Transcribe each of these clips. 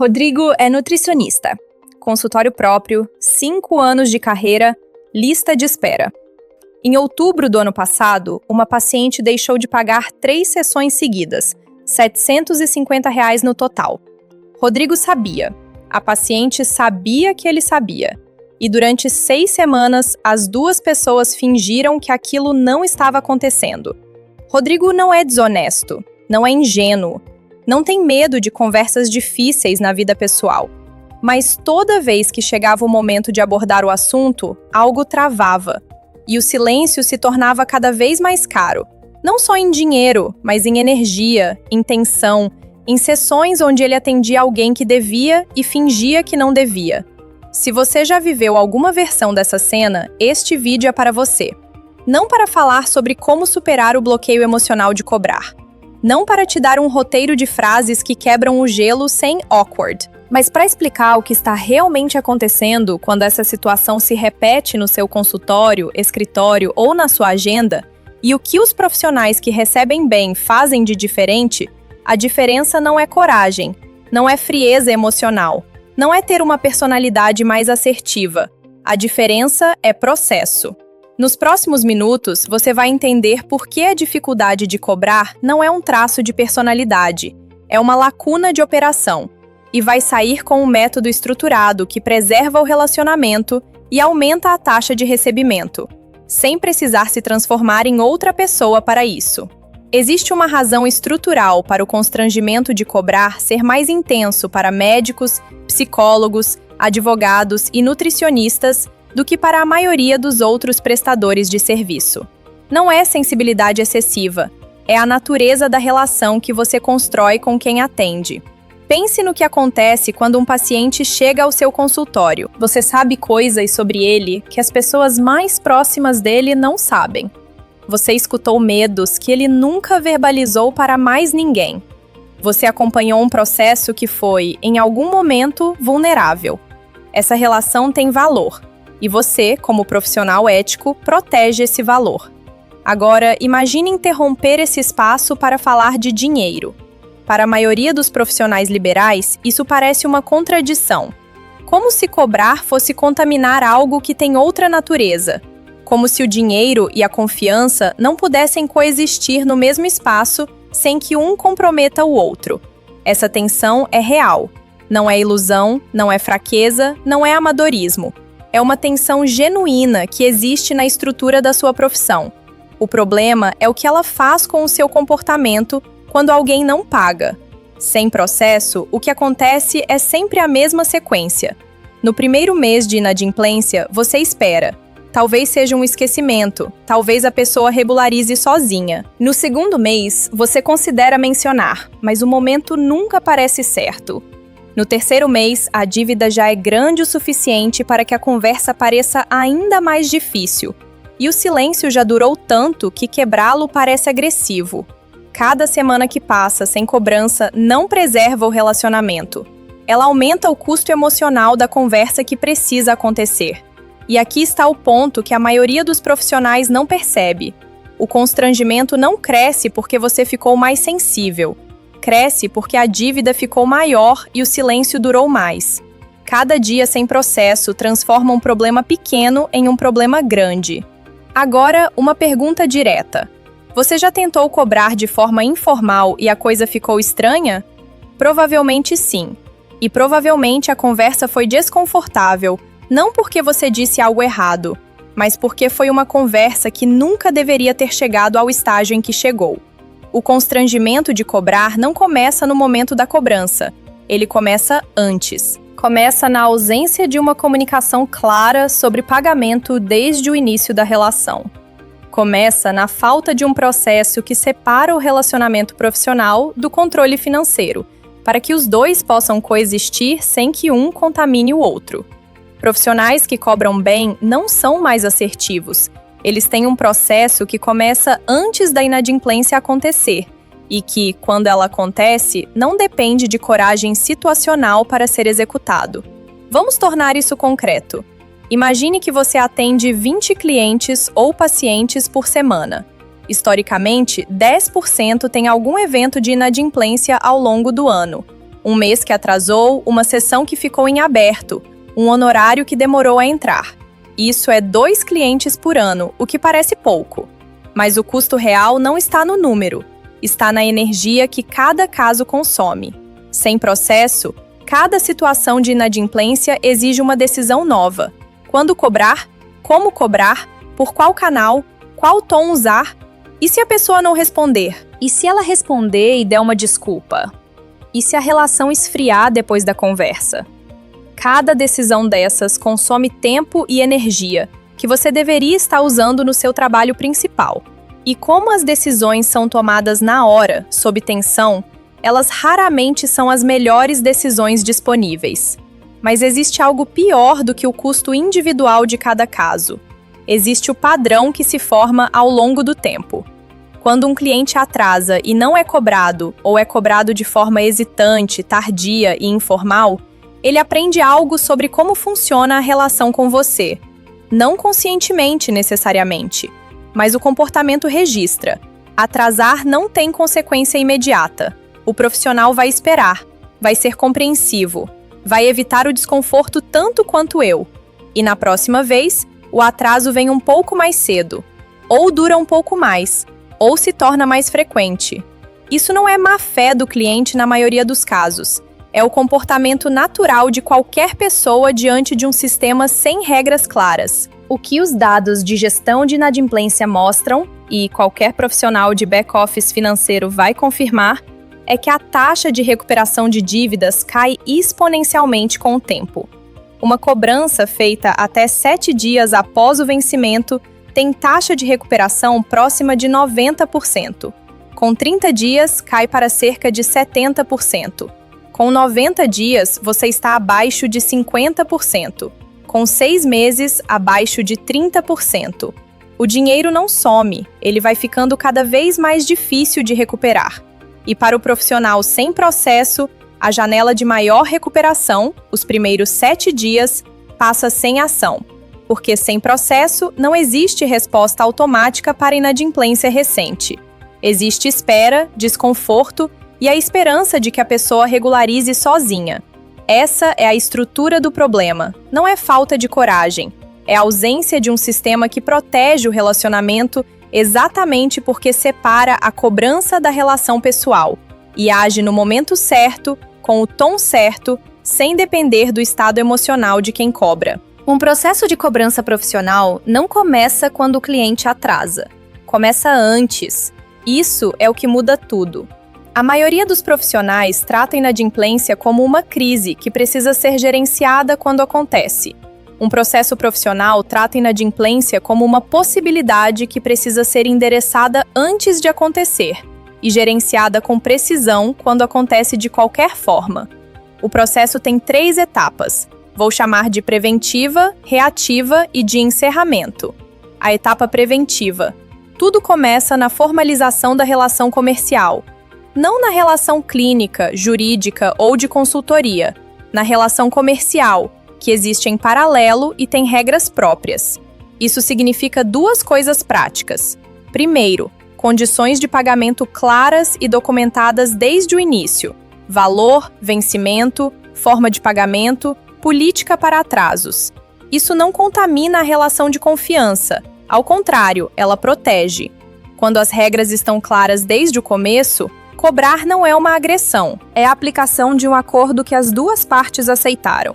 Rodrigo é nutricionista. Consultório próprio, 5 anos de carreira, lista de espera. Em outubro do ano passado, uma paciente deixou de pagar 3 sessões seguidas, R$ 750 no total. Rodrigo sabia. A paciente sabia que ele sabia. E durante 6 semanas, as 2 pessoas fingiram que aquilo não estava acontecendo. Rodrigo não é desonesto, não é ingênuo, não tem medo de conversas difíceis na vida pessoal. Mas toda vez que chegava o momento de abordar o assunto, algo travava. E o silêncio se tornava cada vez mais caro. Não só em dinheiro, mas em energia, em tensão, em sessões onde ele atendia alguém que devia e fingia que não devia. Se você já viveu alguma versão dessa cena, este vídeo é para você. Não para falar sobre como superar o bloqueio emocional de cobrar. Não para te dar um roteiro de frases que quebram o gelo sem awkward, mas para explicar o que está realmente acontecendo quando essa situação se repete no seu consultório, escritório ou na sua agenda, e o que os profissionais que recebem bem fazem de diferente. A diferença não é coragem, não é frieza emocional, não é ter uma personalidade mais assertiva. A diferença é processo. Nos próximos minutos, você vai entender por que a dificuldade de cobrar não é um traço de personalidade, é uma lacuna de operação. E vai sair com um método estruturado que preserva o relacionamento e aumenta a taxa de recebimento, sem precisar se transformar em outra pessoa para isso. Existe uma razão estrutural para o constrangimento de cobrar ser mais intenso para médicos, psicólogos, advogados e nutricionistas do que para a maioria dos outros prestadores de serviço. Não é sensibilidade excessiva, é a natureza da relação que você constrói com quem atende. Pense no que acontece quando um paciente chega ao seu consultório. Você sabe coisas sobre ele que as pessoas mais próximas dele não sabem. Você escutou medos que ele nunca verbalizou para mais ninguém. Você acompanhou um processo que foi, em algum momento, vulnerável. Essa relação tem valor. E você, como profissional ético, protege esse valor. Agora, imagine interromper esse espaço para falar de dinheiro. Para a maioria dos profissionais liberais, isso parece uma contradição. Como se cobrar fosse contaminar algo que tem outra natureza. Como se o dinheiro e a confiança não pudessem coexistir no mesmo espaço sem que um comprometa o outro. Essa tensão é real. Não é ilusão, não é fraqueza, não é amadorismo. É uma tensão genuína que existe na estrutura da sua profissão. O problema é o que ela faz com o seu comportamento quando alguém não paga. Sem processo, o que acontece é sempre a mesma sequência. No primeiro mês de inadimplência, você espera. Talvez seja um esquecimento, talvez a pessoa regularize sozinha. No segundo mês, você considera mencionar, mas o momento nunca parece certo. No terceiro mês, a dívida já é grande o suficiente para que a conversa pareça ainda mais difícil. E o silêncio já durou tanto que quebrá-lo parece agressivo. Cada semana que passa sem cobrança não preserva o relacionamento. Ela aumenta o custo emocional da conversa que precisa acontecer. E aqui está o ponto que a maioria dos profissionais não percebe. O constrangimento não cresce porque você ficou mais sensível. Cresce porque a dívida ficou maior e o silêncio durou mais. Cada dia sem processo transforma um problema pequeno em um problema grande. Agora, uma pergunta direta. Você já tentou cobrar de forma informal e a coisa ficou estranha? Provavelmente sim. E provavelmente a conversa foi desconfortável, não porque você disse algo errado, mas porque foi uma conversa que nunca deveria ter chegado ao estágio em que chegou. O constrangimento de cobrar não começa no momento da cobrança, ele começa antes. Começa na ausência de uma comunicação clara sobre pagamento desde o início da relação. Começa na falta de um processo que separa o relacionamento profissional do controle financeiro, para que os dois possam coexistir sem que um contamine o outro. Profissionais que cobram bem não são mais assertivos. Eles têm um processo que começa antes da inadimplência acontecer e que, quando ela acontece, não depende de coragem situacional para ser executado. Vamos tornar isso concreto. Imagine que você atende 20 clientes ou pacientes por semana. Historicamente, 10% tem algum evento de inadimplência ao longo do ano. Um mês que atrasou, uma sessão que ficou em aberto, um honorário que demorou a entrar. Isso é 2 clientes por ano, o que parece pouco. Mas o custo real não está no número, está na energia que cada caso consome. Sem processo, cada situação de inadimplência exige uma decisão nova. Quando cobrar? Como cobrar? Por qual canal? Qual tom usar? E se a pessoa não responder? E se ela responder e der uma desculpa? E se a relação esfriar depois da conversa? Cada decisão dessas consome tempo e energia, que você deveria estar usando no seu trabalho principal. E como as decisões são tomadas na hora, sob tensão, elas raramente são as melhores decisões disponíveis. Mas existe algo pior do que o custo individual de cada caso. Existe o padrão que se forma ao longo do tempo. Quando um cliente atrasa e não é cobrado, ou é cobrado de forma hesitante, tardia e informal, ele aprende algo sobre como funciona a relação com você. Não conscientemente, necessariamente, mas o comportamento registra. Atrasar não tem consequência imediata. O profissional vai esperar, vai ser compreensivo, vai evitar o desconforto tanto quanto eu. E na próxima vez, o atraso vem um pouco mais cedo, ou dura um pouco mais, ou se torna mais frequente. Isso não é má-fé do cliente na maioria dos casos. É o comportamento natural de qualquer pessoa diante de um sistema sem regras claras. O que os dados de gestão de inadimplência mostram, e qualquer profissional de back-office financeiro vai confirmar, é que a taxa de recuperação de dívidas cai exponencialmente com o tempo. Uma cobrança feita até 7 dias após o vencimento tem taxa de recuperação próxima de 90%. Com 30 dias, cai para cerca de 70%. Com 90 dias, você está abaixo de 50%. Com 6 meses, abaixo de 30%. O dinheiro não some, ele vai ficando cada vez mais difícil de recuperar. E para o profissional sem processo, a janela de maior recuperação, os primeiros 7 dias, passa sem ação. Porque sem processo, não existe resposta automática para a inadimplência recente. Existe espera, desconforto e a esperança de que a pessoa regularize sozinha. Essa é a estrutura do problema. Não é falta de coragem. É a ausência de um sistema que protege o relacionamento exatamente porque separa a cobrança da relação pessoal e age no momento certo, com o tom certo, sem depender do estado emocional de quem cobra. Um processo de cobrança profissional não começa quando o cliente atrasa. Começa antes. Isso é o que muda tudo. A maioria dos profissionais trata a inadimplência como uma crise que precisa ser gerenciada quando acontece. Um processo profissional trata a inadimplência como uma possibilidade que precisa ser endereçada antes de acontecer e gerenciada com precisão quando acontece de qualquer forma. O processo tem 3 etapas. Vou chamar de preventiva, reativa e de encerramento. A etapa preventiva. Tudo começa na formalização da relação comercial. Não na relação clínica, jurídica ou de consultoria. Na relação comercial, que existe em paralelo e tem regras próprias. Isso significa 2 coisas práticas. Primeiro, condições de pagamento claras e documentadas desde o início. Valor, vencimento, forma de pagamento, política para atrasos. Isso não contamina a relação de confiança. Ao contrário, ela protege. Quando as regras estão claras desde o começo, cobrar não é uma agressão, é a aplicação de um acordo que as 2 partes aceitaram.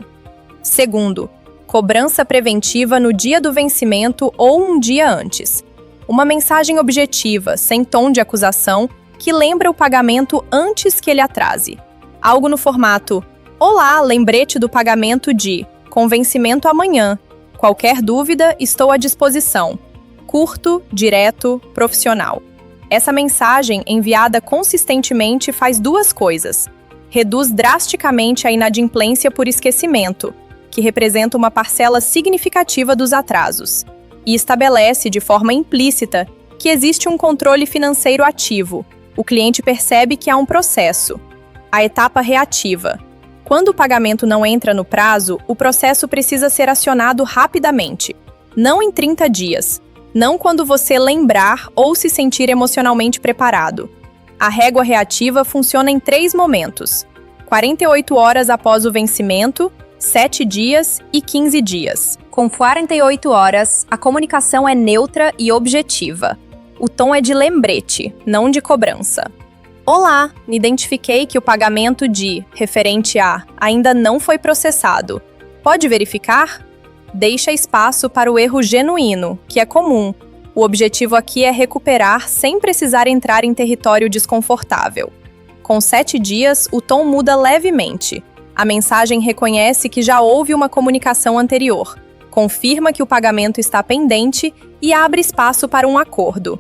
Segundo, cobrança preventiva no dia do vencimento ou um dia antes. Uma mensagem objetiva, sem tom de acusação, que lembra o pagamento antes que ele atrase. Algo no formato: olá, lembrete do pagamento com vencimento amanhã. Qualquer dúvida, estou à disposição. Curto, direto, profissional. Essa mensagem, enviada consistentemente, faz 2 coisas. Reduz drasticamente a inadimplência por esquecimento, que representa uma parcela significativa dos atrasos, e estabelece de forma implícita que existe um controle financeiro ativo. O cliente percebe que há um processo. A etapa reativa. Quando o pagamento não entra no prazo, o processo precisa ser acionado rapidamente. Não em 30 dias. Não quando você lembrar ou se sentir emocionalmente preparado. A régua reativa funciona em 3 momentos. 48 horas após o vencimento, 7 dias e 15 dias. Com 48 horas, a comunicação é neutra e objetiva. O tom é de lembrete, não de cobrança. Olá, identifiquei que o pagamento de referente a ainda não foi processado. Pode verificar? Deixa espaço para o erro genuíno, que é comum. O objetivo aqui é recuperar sem precisar entrar em território desconfortável. Com 7 dias, o tom muda levemente. A mensagem reconhece que já houve uma comunicação anterior, confirma que o pagamento está pendente e abre espaço para um acordo.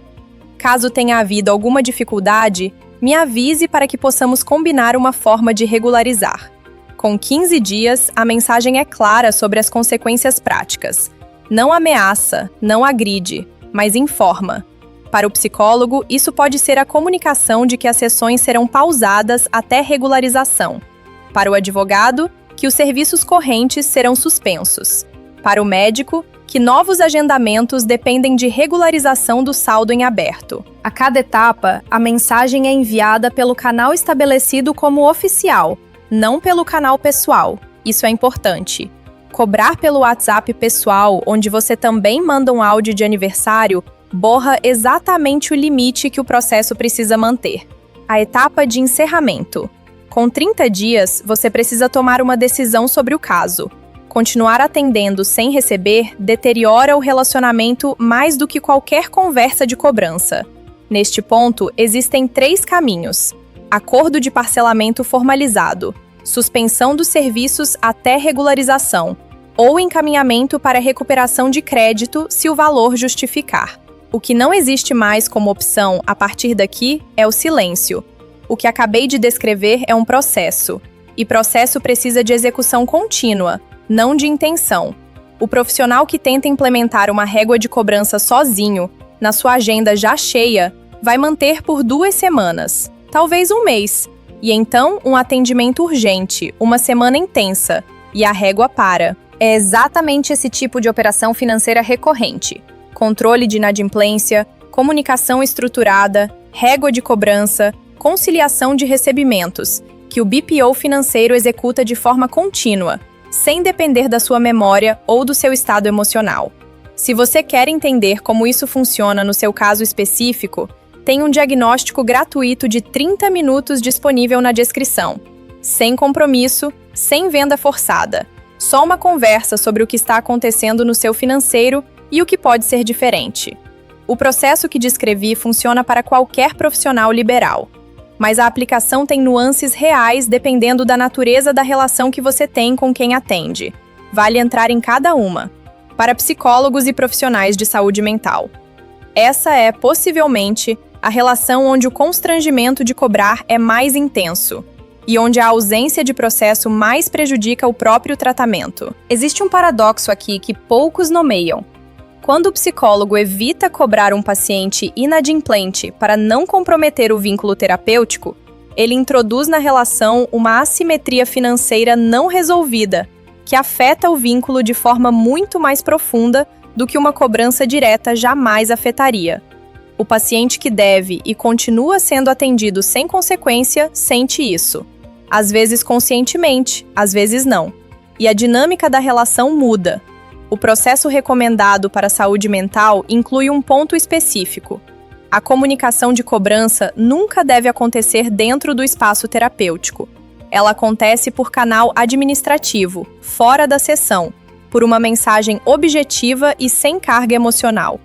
Caso tenha havido alguma dificuldade, me avise para que possamos combinar uma forma de regularizar. Com 15 dias, a mensagem é clara sobre as consequências práticas. Não ameaça, não agride, mas informa. Para o psicólogo, isso pode ser a comunicação de que as sessões serão pausadas até regularização. Para o advogado, que os serviços correntes serão suspensos. Para o médico, que novos agendamentos dependem de regularização do saldo em aberto. A cada etapa, a mensagem é enviada pelo canal estabelecido como oficial, não pelo canal pessoal. Isso é importante. Cobrar pelo WhatsApp pessoal, onde você também manda um áudio de aniversário, borra exatamente o limite que o processo precisa manter. A etapa de encerramento. Com 30 dias, você precisa tomar uma decisão sobre o caso. Continuar atendendo sem receber deteriora o relacionamento mais do que qualquer conversa de cobrança. Neste ponto, existem 3 caminhos: acordo de parcelamento formalizado, suspensão dos serviços até regularização, ou encaminhamento para recuperação de crédito se o valor justificar. O que não existe mais como opção a partir daqui é o silêncio. O que acabei de descrever é um processo, e processo precisa de execução contínua, não de intenção. O profissional que tenta implementar uma régua de cobrança sozinho, na sua agenda já cheia, vai manter por 2 semanas, talvez um mês, e então um atendimento urgente, uma semana intensa, e a régua para. É exatamente esse tipo de operação financeira recorrente: controle de inadimplência, comunicação estruturada, régua de cobrança, conciliação de recebimentos, que o BPO financeiro executa de forma contínua, sem depender da sua memória ou do seu estado emocional. Se você quer entender como isso funciona no seu caso específico, tem um diagnóstico gratuito de 30 minutos disponível na descrição. Sem compromisso, sem venda forçada. Só uma conversa sobre o que está acontecendo no seu financeiro e o que pode ser diferente. O processo que descrevi funciona para qualquer profissional liberal, mas a aplicação tem nuances reais dependendo da natureza da relação que você tem com quem atende. Vale entrar em cada uma. Para psicólogos e profissionais de saúde mental. Essa é, possivelmente, a relação onde o constrangimento de cobrar é mais intenso e onde a ausência de processo mais prejudica o próprio tratamento. Existe um paradoxo aqui que poucos nomeiam. Quando o psicólogo evita cobrar um paciente inadimplente para não comprometer o vínculo terapêutico, ele introduz na relação uma assimetria financeira não resolvida, que afeta o vínculo de forma muito mais profunda do que uma cobrança direta jamais afetaria. O paciente que deve e continua sendo atendido sem consequência sente isso. Às vezes conscientemente, às vezes não. E a dinâmica da relação muda. O processo recomendado para a saúde mental inclui um ponto específico. A comunicação de cobrança nunca deve acontecer dentro do espaço terapêutico. Ela acontece por canal administrativo, fora da sessão, por uma mensagem objetiva e sem carga emocional.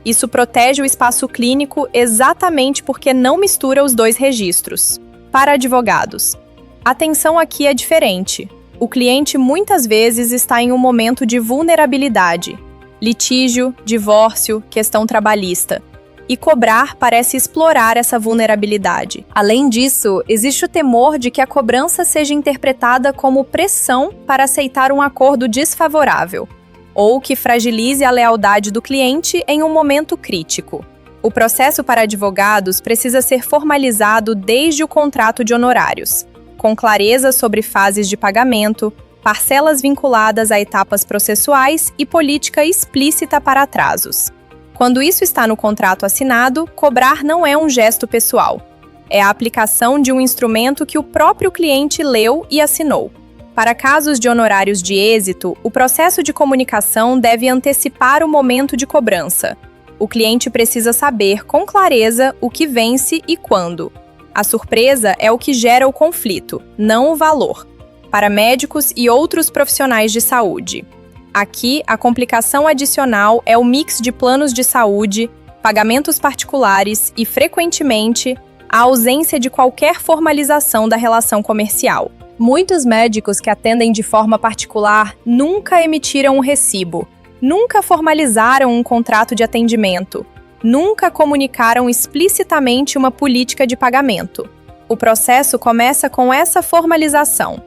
Isso protege o espaço clínico exatamente porque não mistura os 2 registros. Para advogados, a atenção aqui é diferente. O cliente muitas vezes está em um momento de vulnerabilidade, litígio, divórcio, questão trabalhista. E cobrar parece explorar essa vulnerabilidade. Além disso, existe o temor de que a cobrança seja interpretada como pressão para aceitar um acordo desfavorável, ou que fragilize a lealdade do cliente em um momento crítico. O processo para advogados precisa ser formalizado desde o contrato de honorários, com clareza sobre fases de pagamento, parcelas vinculadas a etapas processuais e política explícita para atrasos. Quando isso está no contrato assinado, cobrar não é um gesto pessoal. É a aplicação de um instrumento que o próprio cliente leu e assinou. Para casos de honorários de êxito, o processo de comunicação deve antecipar o momento de cobrança. O cliente precisa saber com clareza o que vence e quando. A surpresa é o que gera o conflito, não o valor. Para médicos e outros profissionais de saúde. Aqui, a complicação adicional é o mix de planos de saúde, pagamentos particulares e, frequentemente, a ausência de qualquer formalização da relação comercial. Muitos médicos que atendem de forma particular nunca emitiram um recibo, nunca formalizaram um contrato de atendimento, nunca comunicaram explicitamente uma política de pagamento. O processo começa com essa formalização.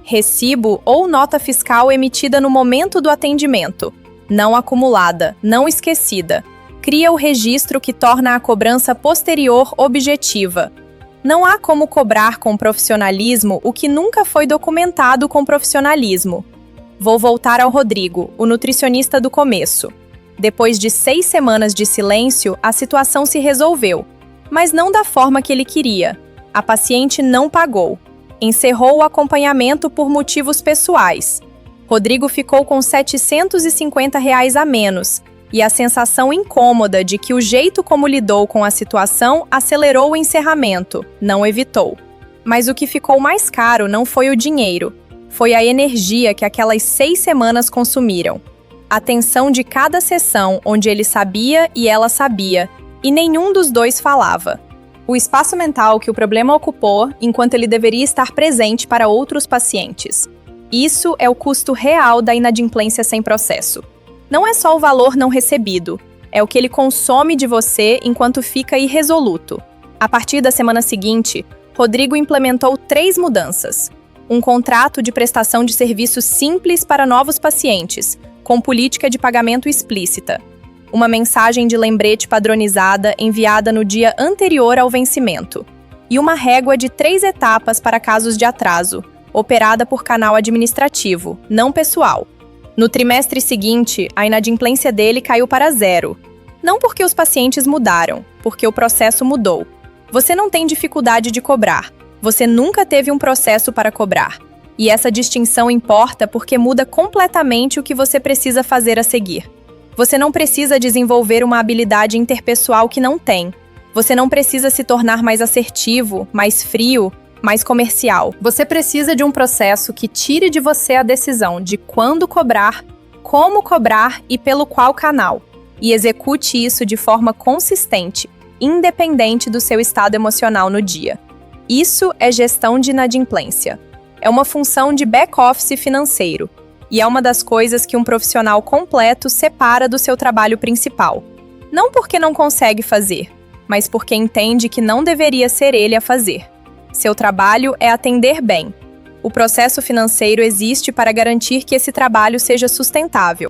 Recibo ou nota fiscal emitida no momento do atendimento, não acumulada, não esquecida. Cria o registro que torna a cobrança posterior objetiva. Não há como cobrar com profissionalismo o que nunca foi documentado com profissionalismo. Vou voltar ao Rodrigo, o nutricionista do começo. Depois de 6 semanas de silêncio, a situação se resolveu, mas não da forma que ele queria. A paciente não pagou. Encerrou o acompanhamento por motivos pessoais. Rodrigo ficou com R$ 750 a menos, e a sensação incômoda de que o jeito como lidou com a situação acelerou o encerramento, não evitou. Mas o que ficou mais caro não foi o dinheiro, foi a energia que aquelas 6 semanas consumiram. A tensão de cada sessão onde ele sabia e ela sabia, e nenhum dos dois falava. O espaço mental que o problema ocupou enquanto ele deveria estar presente para outros pacientes. Isso é o custo real da inadimplência sem processo. Não é só o valor não recebido, é o que ele consome de você enquanto fica irresoluto. A partir da semana seguinte, Rodrigo implementou 3 mudanças. Um contrato de prestação de serviços simples para novos pacientes, com política de pagamento explícita. Uma mensagem de lembrete padronizada enviada no dia anterior ao vencimento. E uma régua de 3 etapas para casos de atraso, operada por canal administrativo, não pessoal. No trimestre seguinte, a inadimplência dele caiu para 0. Não porque os pacientes mudaram, porque o processo mudou. Você não tem dificuldade de cobrar. Você nunca teve um processo para cobrar. E essa distinção importa porque muda completamente o que você precisa fazer a seguir. Você não precisa desenvolver uma habilidade interpessoal que não tem. Você não precisa se tornar mais assertivo, mais frio, mais comercial. Você precisa de um processo que tire de você a decisão de quando cobrar, como cobrar e pelo qual canal. E execute isso de forma consistente, independente do seu estado emocional no dia. Isso é gestão de inadimplência. É uma função de back-office financeiro. E é uma das coisas que um profissional completo separa do seu trabalho principal. Não porque não consegue fazer, mas porque entende que não deveria ser ele a fazer. Seu trabalho é atender bem. O processo financeiro existe para garantir que esse trabalho seja sustentável.